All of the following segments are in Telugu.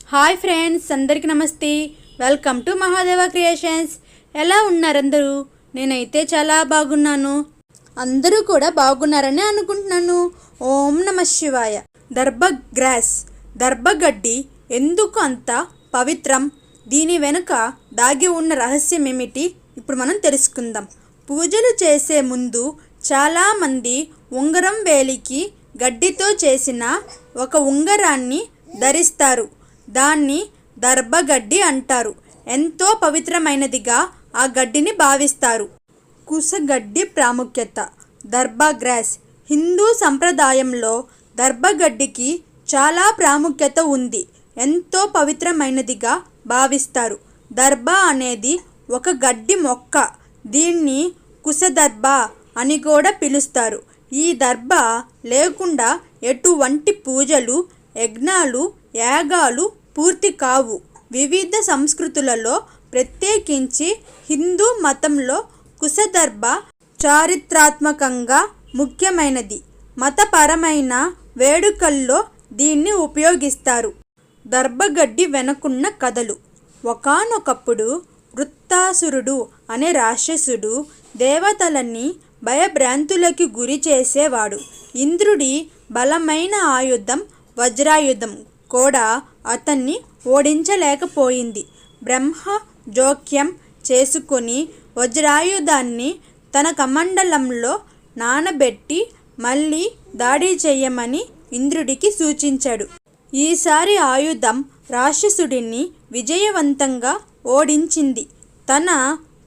హాయ్ ఫ్రెండ్స్, అందరికీ నమస్తే. Welcome to Mahadeva creations. ఎలా ఉన్నారు అందరూ? నేనైతే చాలా బాగున్నాను. అందరూ కూడా బాగున్నారని అనుకుంటున్నాను. ఓం నమః శివాయ. దర్భగడ్డి ఎందుకు అంత పవిత్రం? దీని వెనుక దాగి ఉన్న రహస్యం ఏమిటి? ఇప్పుడు మనం తెలుసుకుందాం. పూజలు చేసే ముందు చాలామంది ఉంగరం వేలికి గడ్డితో చేసిన ఒక ఉంగరాన్ని ధరిస్తారు. దాన్ని దర్భగడ్డి అంటారు. ఎంతో పవిత్రమైనదిగా ఆ గడ్డిని భావిస్తారు. కుశగడ్డి ప్రాముఖ్యత. దర్భగ్రాస్. హిందూ సంప్రదాయంలో దర్భగడ్డికి చాలా ప్రాముఖ్యత ఉంది. ఎంతో పవిత్రమైనదిగా భావిస్తారు. దర్భ అనేది ఒక గడ్డి మొక్క. దీన్ని కుశదర్భ అని కూడా పిలుస్తారు. ఈ దర్భ లేకుండా ఎటువంటి పూజలు, యజ్ఞాలు, యాగాలు పూర్తి కావు. వివిధ సంస్కృతులలో, ప్రత్యేకించి హిందూ మతంలో కుశదర్భ చారిత్రాత్మకంగా ముఖ్యమైనది. మతపరమైన వేడుకల్లో దీన్ని ఉపయోగిస్తారు. దర్భగడ్డి వెనుకున్న కథలు. ఒకానొకప్పుడు వృత్తాసురుడు అనే రాక్షసుడు దేవతలని భయభ్రాంతులకి గురి చేసేవాడు. ఇంద్రుడి బలమైన ఆయుధం వజ్రాయుధం కూడా అతన్ని ఓడించలేకపోయింది. బ్రహ్మ జోక్యం చేసుకొని వజ్రాయుధాన్ని తన కమండలంలో నానబెట్టి మళ్ళీ దాడి చేయమని ఇంద్రుడికి సూచించాడు. ఈసారి ఆయుధం రాక్షసుడిని విజయవంతంగా ఓడించింది. తన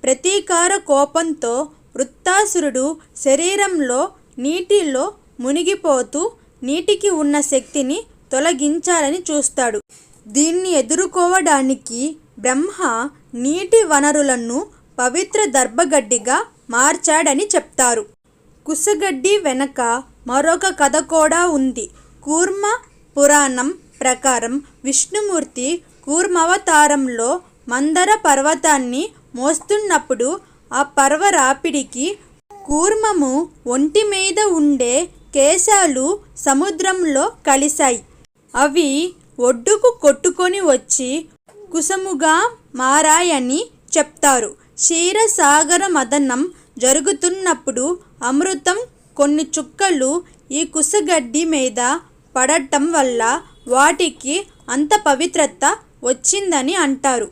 ప్రతీకార కోపంతో వృత్తాసురుడు శరీరంలో నీటిలో మునిగిపోతూ నీటికి ఉన్న శక్తిని తొలగించాలని చూస్తాడు. దీన్ని ఎదుర్కోవడానికి బ్రహ్మ నీటి వనరులను పవిత్ర దర్భగడ్డిగా మార్చాడని చెప్తారు. కుశగడ్డి వెనక మరొక కథ కూడా ఉంది. కూర్మ పురాణం ప్రకారం విష్ణుమూర్తి కూర్మావతారంలో మందర పర్వతాన్ని మోస్తున్నప్పుడు ఆ పర్వరాపిడికి కూర్మము ఒంటి మీద ఉండే కేశాలు సముద్రంలో కలిశాయి. అవి ఒడ్డుకు కొట్టుకొని వచ్చి కుశముగా మారాయని చెప్తారు. క్షీరసాగర మదనం జరుగుతున్నప్పుడు అమృతం కొన్ని చుక్కలు ఈ కుశగడ్డి మీద పడటం వల్ల వాటికి అంత పవిత్రత వచ్చిందని అంటారు.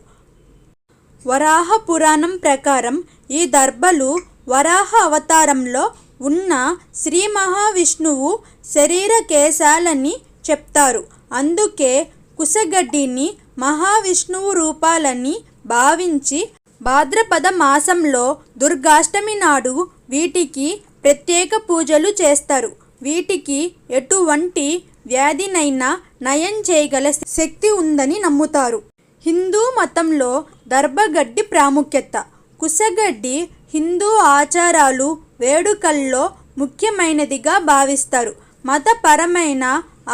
వరాహ పురాణం ప్రకారం ఈ దర్భలు వరాహ అవతారంలో ఉన్న శ్రీ మహావిష్ణువు శరీర కేశాలని చెప్తారు. అందుకే కుశగడ్డిని మహావిష్ణువు రూపాలని భావించి భాద్రపద మాసంలో దుర్గాష్టమి నాడు వీటికి ప్రత్యేక పూజలు చేస్తారు. వీటికి ఎటువంటి వ్యాధినైనా నయం చేయగల శక్తి ఉందని నమ్ముతారు. హిందూ మతంలో దర్భగడ్డి ప్రాముఖ్యత. కుశగడ్డి హిందూ ఆచారాలు, వేడుకల్లో ముఖ్యమైనదిగా భావిస్తారు. మతపరమైన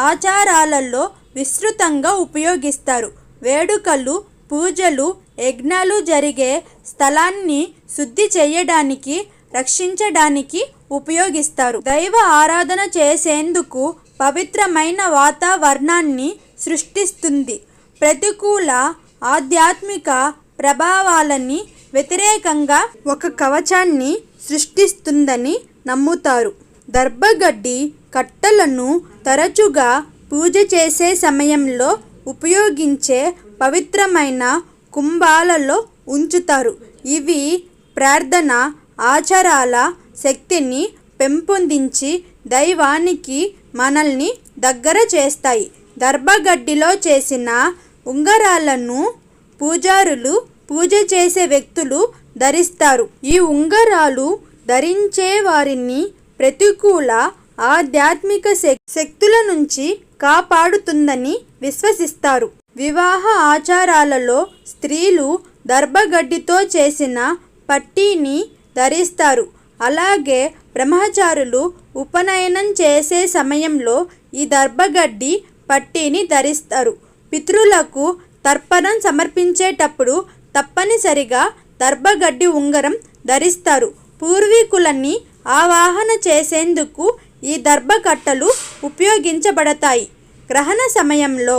ఆచారాలలో విస్తృతంగా ఉపయోగిస్తారు. వేడుకలు, పూజలు, యజ్ఞాలు జరిగే స్థలాన్ని శుద్ధి చేయడానికి, రక్షించడానికి ఉపయోగిస్తారు. దైవ ఆరాధన చేసేందుకు పవిత్రమైన వాతావరణాన్ని సృష్టిస్తుంది. ప్రతికూల ఆధ్యాత్మిక ప్రభావాలని వ్యతిరేకంగా ఒక కవచాన్ని సృష్టిస్తుందని నమ్ముతారు. దర్భగడ్డి కట్టలను తరచుగా పూజ చేసే సమయంలో ఉపయోగించే పవిత్రమైన కుంభాలలో ఉంచుతారు. ఇవి ప్రార్థన, ఆచారాల శక్తిని పెంపొందించి దైవానికి మనల్ని దగ్గర చేస్తాయి. దర్భగడ్డిలో చేసిన ఉంగరాలను పూజారులు, పూజ చేసే వ్యక్తులు ధరిస్తారు. ఈ ఉంగరాలు ధరించే వారిని ప్రతికూల ఆధ్యాత్మిక శక్తుల నుంచి కాపాడుతుందని విశ్వసిస్తారు. వివాహ ఆచారాలలో స్త్రీలు దర్భగడ్డితో చేసిన పట్టీని ధరిస్తారు. అలాగే బ్రహ్మచారులు ఉపనయనం చేసే సమయంలో ఈ దర్భగడ్డి పట్టీని ధరిస్తారు. పితృలకు తర్పణం సమర్పించేటప్పుడు తప్పనిసరిగా దర్భగడ్డి ఉంగరం ధరిస్తారు. పూర్వీకులని ఆవాహన చేసేందుకు ఈ దర్భకట్టలు ఉపయోగించబడతాయి. గ్రహణ సమయంలో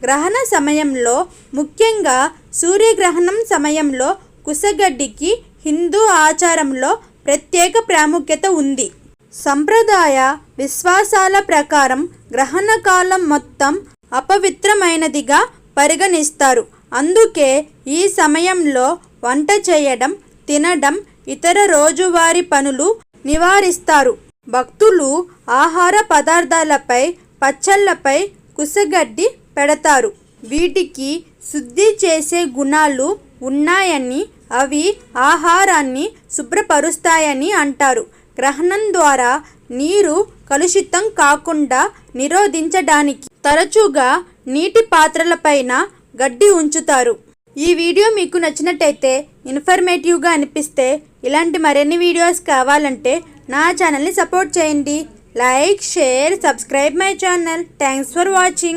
గ్రహణ సమయంలో, ముఖ్యంగా సూర్యగ్రహణం సమయంలో కుశగడ్డికి హిందూ ఆచారంలో ప్రత్యేక ప్రాముఖ్యత ఉంది. సంప్రదాయ విశ్వాసాల ప్రకారం గ్రహణ కాలం మొత్తం అపవిత్రమైనదిగా పరిగణిస్తారు. అందుకే ఈ సమయంలో వంట చేయడం, తినడం, ఇతర రోజువారీ పనులు నివారిస్తారు. భక్తులు ఆహార పదార్థాలపై, పచ్చళ్ళపై కుశగడ్డి పెడతారు. వీటికి శుద్ధి చేసే గుణాలు ఉన్నాయని, అవి ఆహారాన్ని శుభ్రపరుస్తాయని అంటారు. గ్రహణం ద్వారా నీరు కలుషితం కాకుండా నిరోధించడానికి తరచుగా నీటి పాత్రలపైన గడ్డి ఉంచుతారు. ఈ వీడియో మీకు నచ్చినట్టయితే, ఇన్ఫర్మేటివ్గా అనిపిస్తే, ఇలాంటి మరిన్ని వీడియోస్ కావాలంటే నా ఛానల్ని సపోర్ట్ చేయండి. Like, share, subscribe my channel. Thanks for watching.